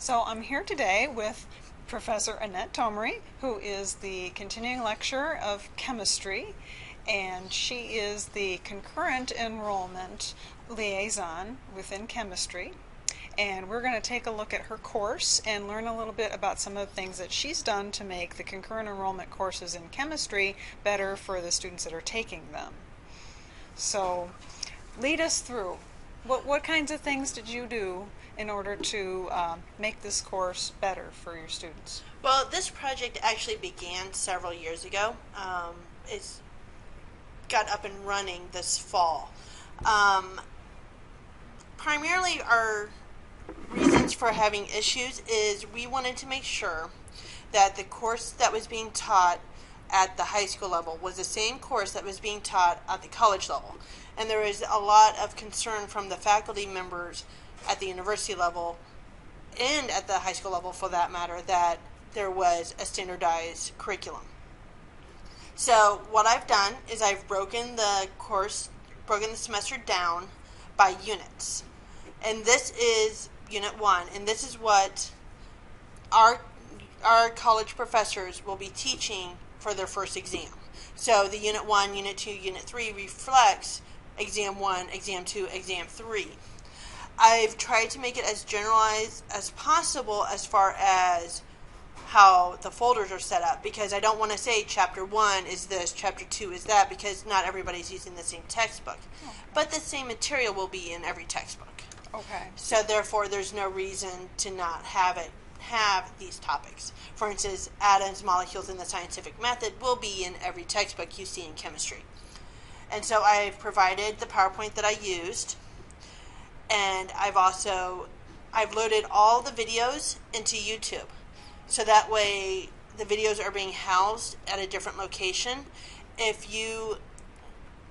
So I'm here today with Professor Annette Tomory, who is the continuing lecturer of chemistry, and she is the concurrent enrollment liaison within chemistry. And we're going to take a look at her course and learn a little bit about some of the things that she's done to make the concurrent enrollment courses in chemistry better for the students that are taking them. So lead us through. What kinds of things did you do in order to make this course better for your students? Well, this project actually began several years ago. It's got up and running this fall. Primarily our reasons for having issues is we wanted to make sure that the course that was being taught at the high school level was the same course that was being taught at the college level. And there is a lot of concern from the faculty members at the university level and at the high school level for that matter that there was a standardized curriculum. So what I've done is I've broken the semester down by units. And this is Unit 1, and this is what our college professors will be teaching for their first exam. So the Unit 1, Unit 2, Unit 3 reflects Exam 1, Exam 2, Exam 3. I've tried to make it as generalized as possible as far as how the folders are set up, because I don't want to say Chapter 1 is this, Chapter 2 is that, because not everybody's using the same textbook. Okay. But the same material will be in every textbook. Okay. So therefore, there's no reason to not have these topics. For instance, atoms, molecules, and the scientific method will be in every textbook you see in chemistry. And so I've provided the PowerPoint that I used, and I've loaded all the videos into YouTube. So that way the videos are being housed at a different location. If you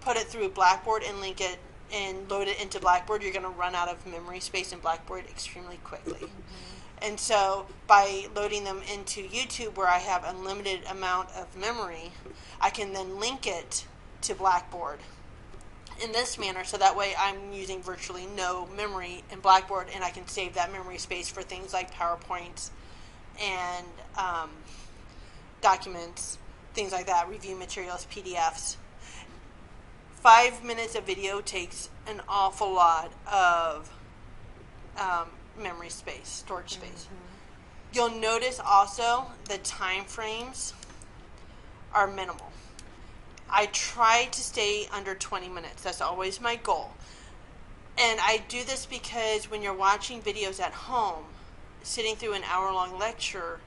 put it through Blackboard and link it and load it into Blackboard, you're going to run out of memory space in Blackboard extremely quickly. Mm-hmm. And so by loading them into YouTube, where I have unlimited amount of memory, I can then link it to Blackboard in this manner, so that way I'm using virtually no memory in Blackboard, and I can save that memory space for things like PowerPoints and documents, things like that, review materials, PDFs. 5 minutes of video takes an awful lot of memory space, storage space. Mm-hmm. You'll notice also the time frames are minimal. I try to stay under 20 minutes. That's always my goal. And I do this because when you're watching videos at home, sitting through an hour-long lecture,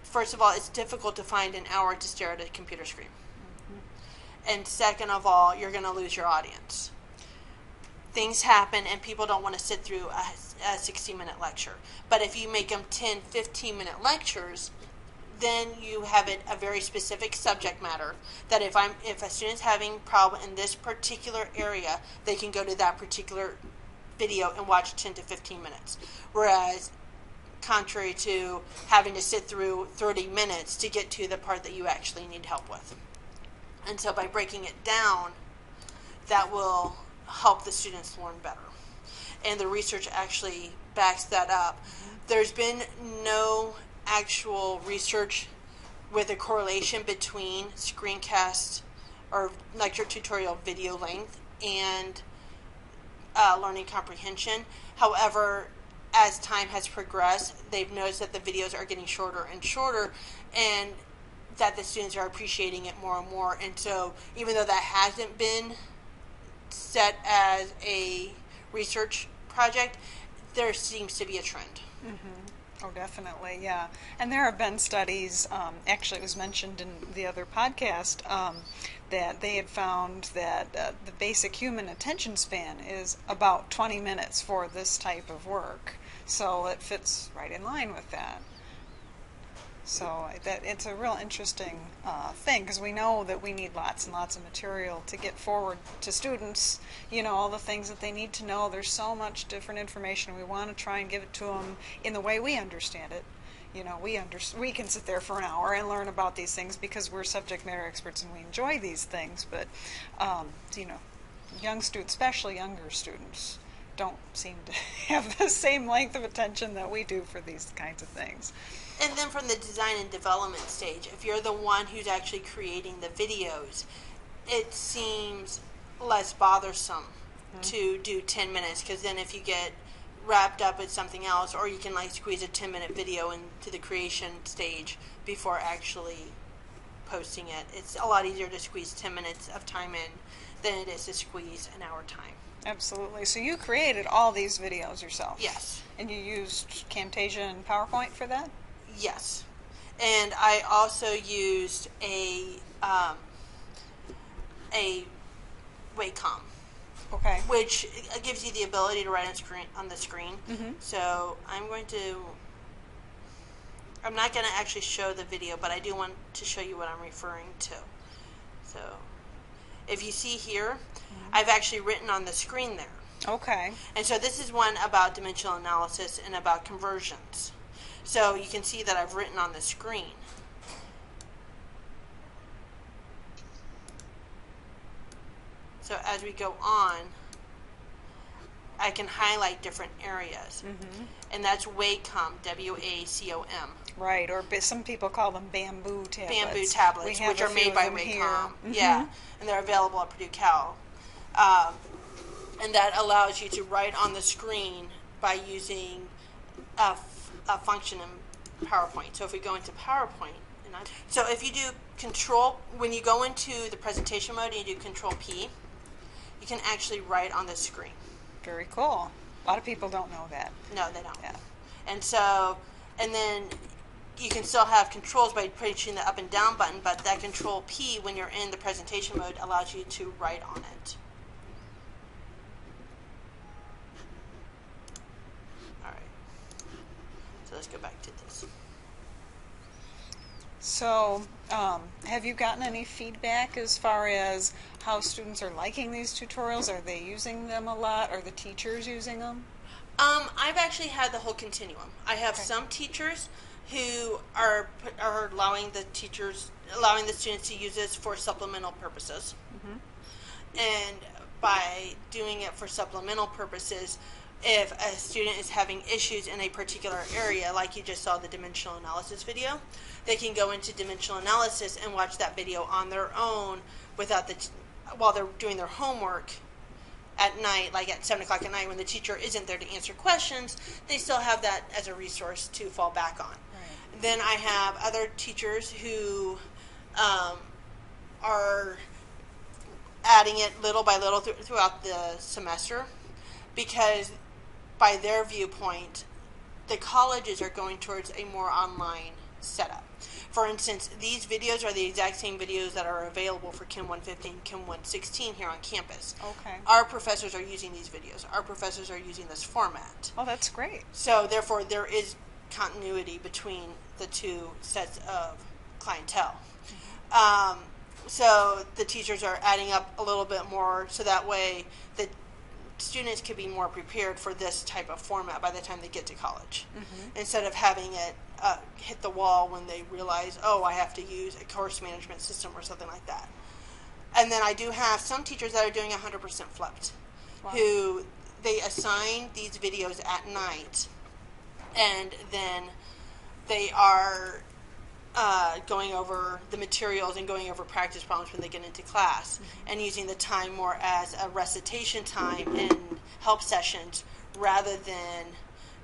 first of all, it's difficult to find an hour to stare at a computer screen. And second of all, you're going to lose your audience. Things happen and people don't want to sit through a 60-minute lecture. But if you make them 10, 15-minute lectures, then you have a very specific subject matter that if a student's having problem in this particular area, they can go to that particular video and watch 10 to 15 minutes. Whereas contrary to having to sit through 30 minutes to get to the part that you actually need help with. And so by breaking it down, that will help the students learn better. And the research actually backs that up. There's been no actual research with a correlation between screencast or lecture tutorial video length and learning comprehension. However, as time has progressed, they've noticed that the videos are getting shorter and shorter, and that the students are appreciating it more and more. And so even though that hasn't been set as a research project, there seems to be a trend. Mm-hmm. Oh, definitely, yeah. And there have been studies, actually it was mentioned in the other podcast, that they had found that the basic human attention span is about 20 minutes for this type of work. So it fits right in line with that. So it's a real interesting thing, because we know that we need lots and lots of material to get forward to students, all the things that they need to know. There's so much different information. We want to try and give it to them in the way we understand it. We can sit there for an hour and learn about these things because we're subject matter experts and we enjoy these things. But, young students, especially younger students, don't seem to have the same length of attention that we do for these kinds of things. And then from the design and development stage, if you're the one who's actually creating the videos, it seems less bothersome to do 10 minutes, because then if you get wrapped up with something else, or you can like squeeze a 10-minute video into the creation stage before actually posting it. It's a lot easier to squeeze 10 minutes of time in than it is to squeeze an hour time. Absolutely. So you created all these videos yourself? Yes. And you used Camtasia and PowerPoint for that? Yes. And I also used a Wacom. Okay. Which gives you the ability to write on the screen. Mm-hmm. So I'm not going to actually show the video, but I do want to show you what I'm referring to. So if you see here, I've actually written on the screen there. Okay. And so this is one about dimensional analysis and about conversions. So you can see that I've written on the screen. So as we go on, I can highlight different areas. Mm-hmm. And that's Wacom, W-A-C-O-M. Right, or some people call them bamboo tablets. Bamboo tablets, which are made by Wacom. Mm-hmm. Yeah, and they're available at Purdue Cal. And that allows you to write on the screen by using a function in PowerPoint. So if we go into PowerPoint, so if you do when you go into the presentation mode and you do Control P, you can actually write on the screen. Very cool. A lot of people don't know that. No, they don't. Yeah. And then you can still have controls by pushing the up and down button, but that Control P, when you're in the presentation mode, allows you to write on it. All right. So let's go back to this. So, have you gotten any feedback as far as how students are liking these tutorials? Are they using them a lot? Are the teachers using them? I've actually had the whole continuum. I have some teachers who are allowing the students to use this for supplemental purposes. Mm-hmm. And by doing it for supplemental purposes, if a student is having issues in a particular area, like you just saw the dimensional analysis video, they can go into dimensional analysis and watch that video on their own while they're doing their homework at night, like at 7 o'clock at night when the teacher isn't there to answer questions. They still have that as a resource to fall back on. Right. Then I have other teachers who are adding it little by little throughout the semester, because by their viewpoint, the colleges are going towards a more online setup. For instance, these videos are the exact same videos that are available for Chem 115, Chem 116 here on campus. Okay. Our professors are using these videos. Our professors are using this format. Oh, that's great. So therefore, there is continuity between the two sets of clientele. Mm-hmm. So the teachers are adding up a little bit more, so that way the students could be more prepared for this type of format by the time they get to college, instead of having it hit the wall when they realize, oh, I have to use a course management system or something like that. And then I do have some teachers that are doing 100% flipped, who they assign these videos at night, and then they are going over the materials and going over practice problems when they get into class, and using the time more as a recitation time and help sessions rather than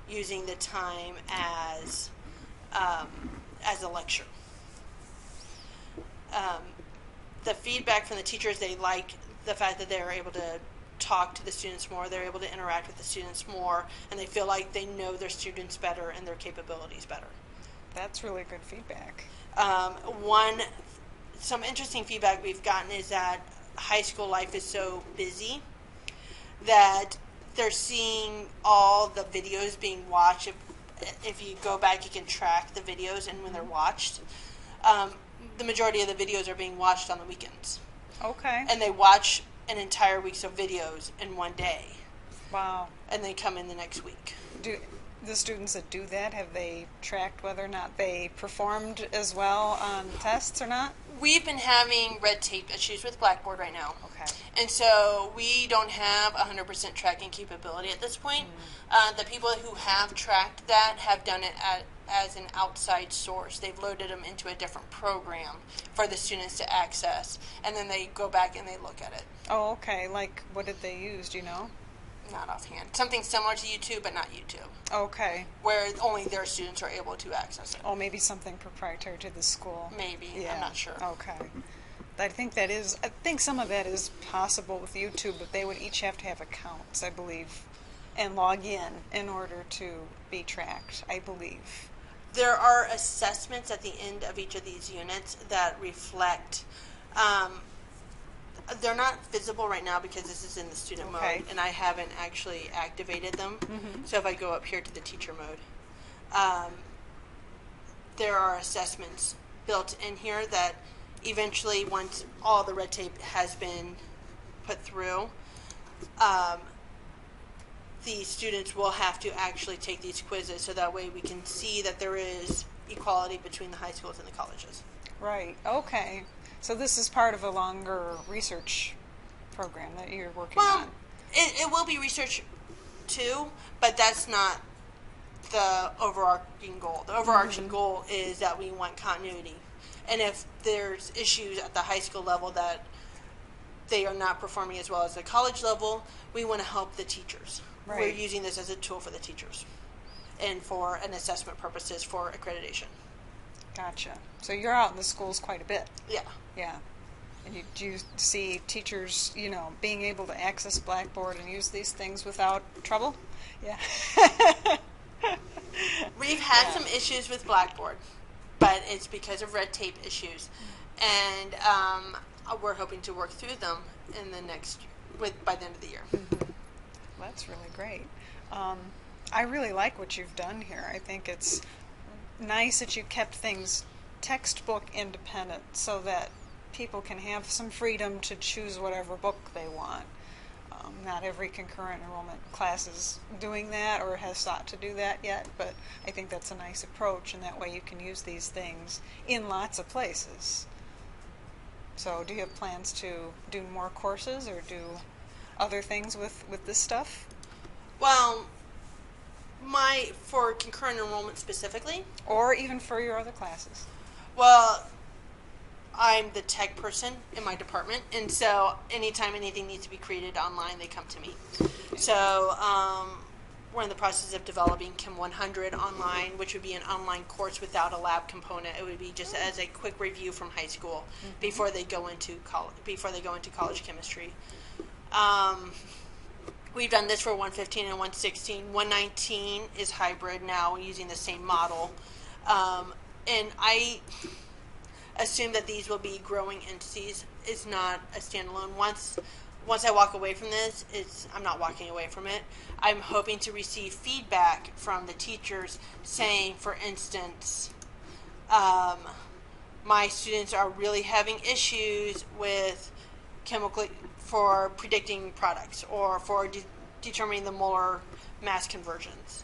using the time as a lecture. The feedback from the teachers, they like the fact that they're able to talk to the students more, they're able to interact with the students more, and they feel like they know their students better and their capabilities better. That's really good feedback. Some interesting feedback we've gotten is that high school life is so busy that they're seeing all the videos being watched. If you go back, you can track the videos and when they're watched. The majority of the videos are being watched on the weekends. Okay. And they watch an entire week's of videos in one day. Wow. And they come in the next week. Do the students that do that, have they tracked whether or not they performed as well on tests or not? We've been having red tape issues with Blackboard right now. Okay. And so we don't have 100% tracking capability at this point. The people who have tracked that have done it as an outside source. They've loaded them into a different program for the students to access, and then they go back and they look at it. Oh, okay. Like, what did they use? Do you know? Not offhand. Something similar to YouTube, but not YouTube. Okay. Where only their students are able to access it. Oh, maybe something proprietary to the school. Maybe. Yeah. I'm not sure. Okay. I think some of that is possible with YouTube, but they would each have to have accounts, I believe, and log in order to be tracked, I believe. There are assessments at the end of each of these units that reflect, they're not visible right now because this is in the student mode, and I haven't actually activated them. So if I go up here to the teacher mode, there are assessments built in here that eventually, once all the red tape has been put through, the students will have to actually take these quizzes, so that way we can see that there is equality between the high schools and the colleges. Right. Okay. So this is part of a longer research program that you're working on. It will be research too, but that's not the overarching goal. The overarching goal is that we want continuity. And if there's issues at the high school level that they are not performing as well as the college level, we want to help the teachers. Right. We're using this as a tool for the teachers and for an assessment purposes for accreditation. Gotcha. So you're out in the schools quite a bit. Yeah. Yeah. And do you see teachers, being able to access Blackboard and use these things without trouble? Yeah. We've had some issues with Blackboard, but it's because of red tape issues, and we're hoping to work through them in the by the end of the year. That's really great. I really like what you've done here. I think it's nice that you kept things textbook independent so that people can have some freedom to choose whatever book they want. Not every concurrent enrollment class is doing that or has sought to do that yet, but I think that's a nice approach, and that way you can use these things in lots of places. So do you have plans to do more courses or do other things with this stuff? Well, for concurrent enrollment specifically? Or even for your other classes? Well, I'm the tech person in my department, and so anytime anything needs to be created online, they come to me. So we're in the process of developing Chem 100 online, which would be an online course without a lab component. It would be just as a quick review from high school before they go into college chemistry. We've done this for 115 and 116. 119 is hybrid now, using the same model, and I assume that these will be growing entities. It's not a standalone. Once I walk away from this, I'm not walking away from it. I'm hoping to receive feedback from the teachers saying, for instance, my students are really having issues with for predicting products or for determining the molar mass conversions.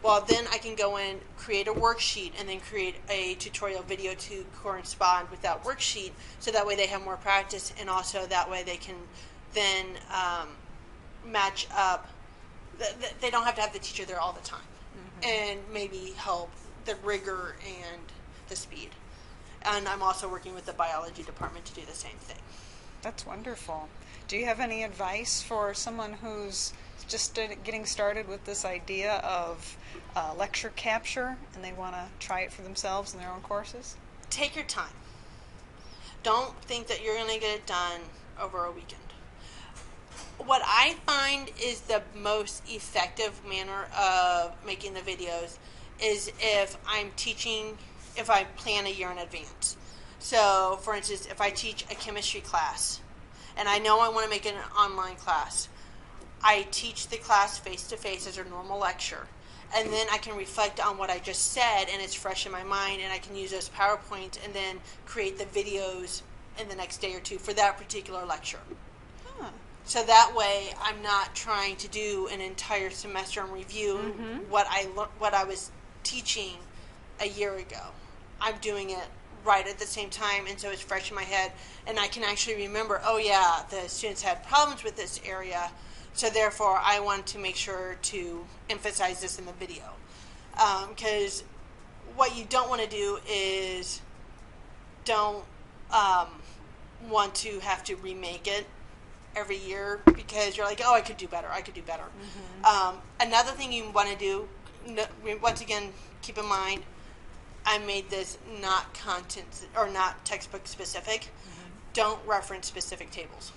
Well, then I can go in, create a worksheet, and then create a tutorial video to correspond with that worksheet, so that way they have more practice, and also that way they can then match up. They don't have to have the teacher there all the time, and maybe help the rigor and the speed. And I'm also working with the biology department to do the same thing. That's wonderful. Do you have any advice for someone who's just getting started with this idea of lecture capture and they want to try it for themselves in their own courses? Take your time. Don't think that you're going to get it done over a weekend. What I find is the most effective manner of making the videos is if I plan a year in advance. So, for instance, if I teach a chemistry class and I know I want to make it an online class, I teach the class face-to-face as a normal lecture, and then I can reflect on what I just said, and it's fresh in my mind, and I can use those PowerPoints and then create the videos in the next day or two for that particular lecture. So that way I'm not trying to do an entire semester and review what I was teaching a year ago. I'm doing it right at the same time, and so it's fresh in my head, and I can actually remember, oh yeah, the students had problems with this area, so therefore I want to make sure to emphasize this in the video. Because what you don't want to do is don't want to have to remake it every year because you're like, oh, I could do better. Mm-hmm. Another thing you want to do, once again, keep in mind, I made this not content or not textbook specific. Mm-hmm. Don't reference specific tables.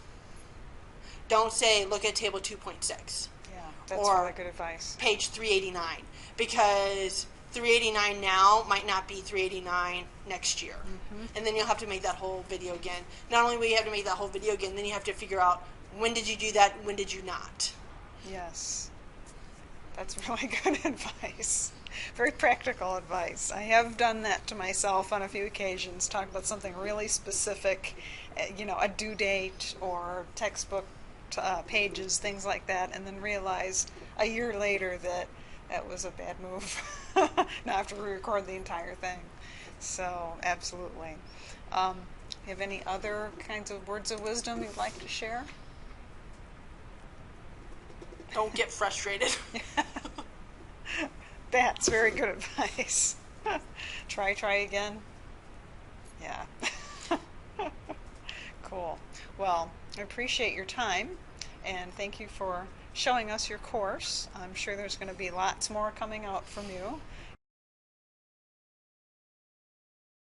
Don't say, look at table 2.6. Yeah, that's really good advice. Page 389, because 389 now might not be 389 next year. Mm-hmm. And then you'll have to make that whole video again. Not only will you have to make that whole video again, then you have to figure out when did you do that and when did you not. Yes. That's really good advice. Very practical advice. I have done that to myself on a few occasions, talk about something really specific, a due date or textbook pages, things like that, and then realized a year later that was a bad move. Now I have to re-record the entire thing. So, absolutely. You have any other kinds of words of wisdom you'd like to share? Don't get frustrated. That's very good advice. Try again. Yeah. Cool. Well, I appreciate your time, and thank you for showing us your course. I'm sure there's going to be lots more coming out from you.